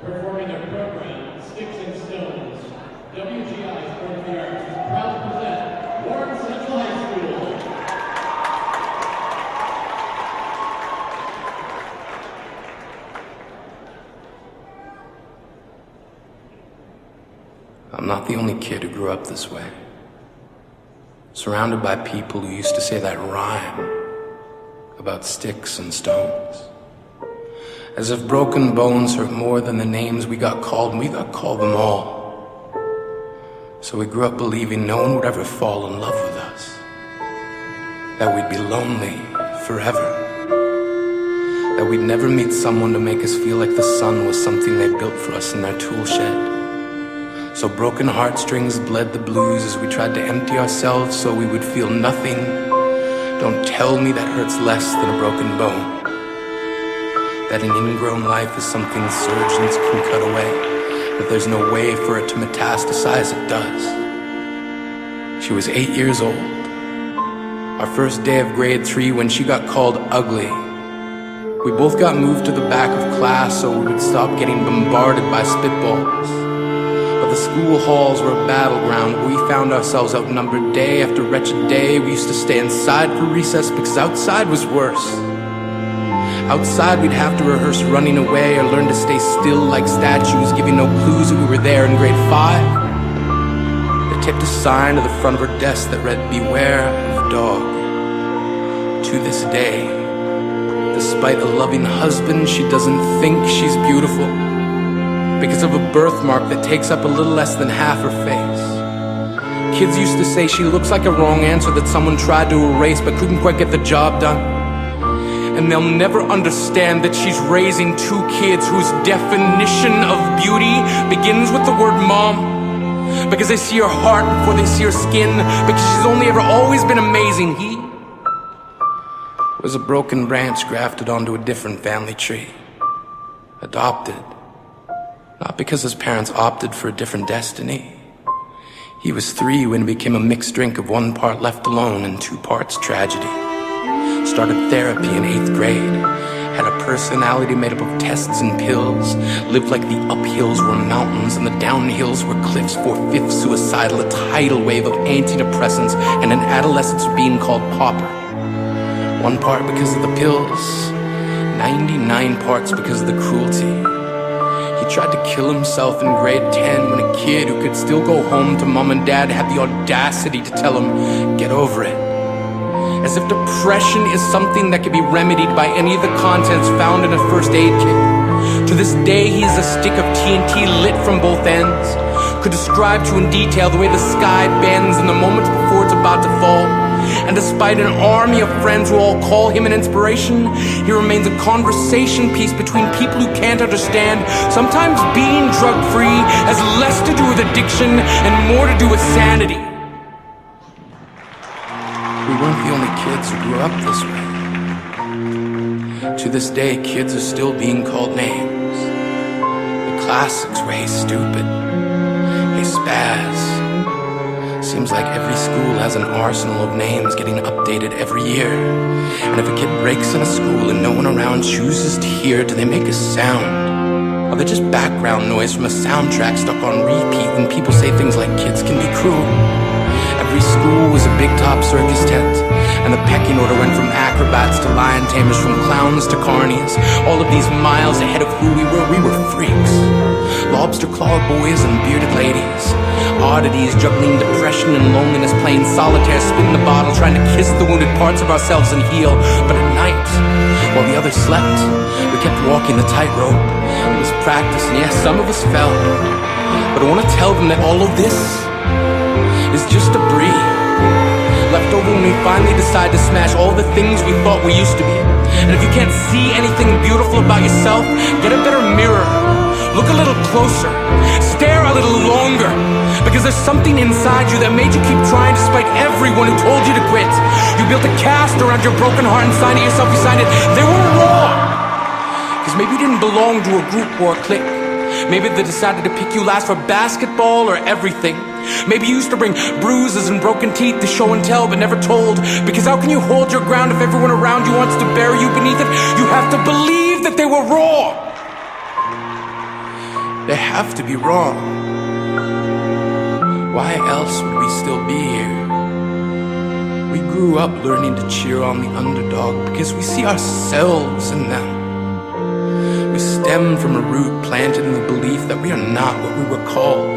Performing their program, Sticks and Stones, WGI Sport of the Arts is proud to present Warren Central High School. I'm not the only kid who grew up this way. Surrounded by people who used to say that rhyme about sticks and stones. As if broken bones hurt more than the names we got called, and we got called them all. So we grew up believing no one would ever fall in love with us. That we'd be lonely forever. That we'd never meet someone to make us feel like the sun was something they built for us in their tool shed. So broken heartstrings bled the blues as we tried to empty ourselves so we would feel nothing. Don't tell me that hurts less than a broken bone. That an ingrown life is something surgeons can cut away, that there's no way for it to metastasize, it does. She was 8 years old. Our first day of grade 3 when she got called ugly. We both got moved to the back of class so we would stop getting bombarded by spitballs. But the school halls were a battleground where we found ourselves outnumbered day after wretched day. We used to stay inside for recess because outside was worse. Outside we'd have to rehearse running away or learn to stay still like statues, giving no clues that we were there in grade 5. They taped a sign to the front of her desk that read, "Beware of dog." To this day, despite a loving husband, she doesn't think she's beautiful because of a birthmark that takes up a little less than half her face. Kids used to say she looks like a wrong answer that someone tried to erase but couldn't quite get the job done. And they'll never understand that she's raising 2 kids whose definition of beauty begins with the word mom. Because they see her heart before they see her skin. Because she's only ever always been amazing. He was a broken branch grafted onto a different family tree. Adopted. Not because his parents opted for a different destiny. He was 3 when it became a mixed drink of 1 part left alone and 2 parts tragedy. Started therapy in 8th grade, had a personality made up of tests and pills, lived like the uphills were mountains and the downhills were cliffs, 4/5 suicidal, a tidal wave of antidepressants, and an adolescence being called pauper. 1 part because of the pills, 99 parts because of the cruelty. He tried to kill himself in grade 10 when a kid who could still go home to mom and dad had the audacity to tell him, "Get over it." As if depression is something that can be remedied by any of the contents found in a first aid kit. To this day, he is a stick of TNT lit from both ends. Could describe to you in detail the way the sky bends in the moments before it's about to fall. And despite an army of friends who all call him an inspiration, he remains a conversation piece between people who can't understand. Sometimes being drug-free has less to do with addiction and more to do with sanity. We weren't the only kids who grew up this way. To this day, kids are still being called names. The classics were "Hey stupid," "Hey spaz." Seems like every school has an arsenal of names getting updated every year. And if a kid breaks in a school and no one around chooses to hear, do they make a sound? Or they're just background noise from a soundtrack stuck on repeat when people say things like kids can be cruel? Every school was a big top circus tent, and the pecking order went from acrobats to lion tamers, from clowns to carnies. All of these miles ahead of who we were freaks. Lobster claw boys and bearded ladies. Oddities juggling depression and loneliness, playing solitaire, spin the bottle, trying to kiss the wounded parts of ourselves and heal. But at night, while the others slept, we kept walking the tightrope. It was practice, and yes, some of us fell. But I want to tell them that all of this is just debris left over when we finally decide to smash all the things we thought we used to be. And if you can't see anything beautiful about yourself, get a better mirror. Look a little closer. Stare a little longer. Because there's something inside you that made you keep trying despite everyone who told you to quit. You built a cast around your broken heart and signed it yourself. You signed it. They were wrong. Because maybe you didn't belong to a group or a clique. Maybe they decided to pick you last for basketball or everything. Maybe you used to bring bruises and broken teeth to show and tell but never told. Because how can you hold your ground if everyone around you wants to bury you beneath it? You have to believe that they were wrong. They have to be wrong. Why else would we still be here? We grew up learning to cheer on the underdog because we see ourselves in them. We stem from a root planted in the belief that we are not what we were called.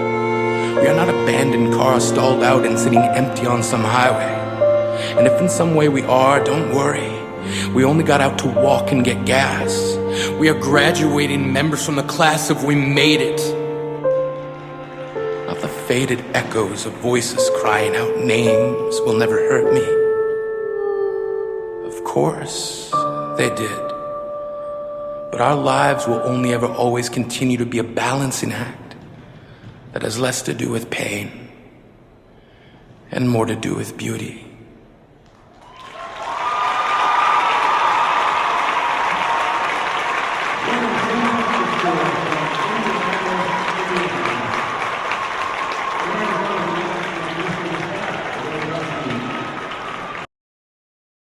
We are not abandoned cars stalled out and sitting empty on some highway. And if in some way we are, don't worry. We only got out to walk and get gas. We are graduating members from the class of We Made It. Not the faded echoes of voices crying out names will never hurt me. Of course, they did. But our lives will only ever always continue to be a balancing act that has less to do with pain and more to do with beauty.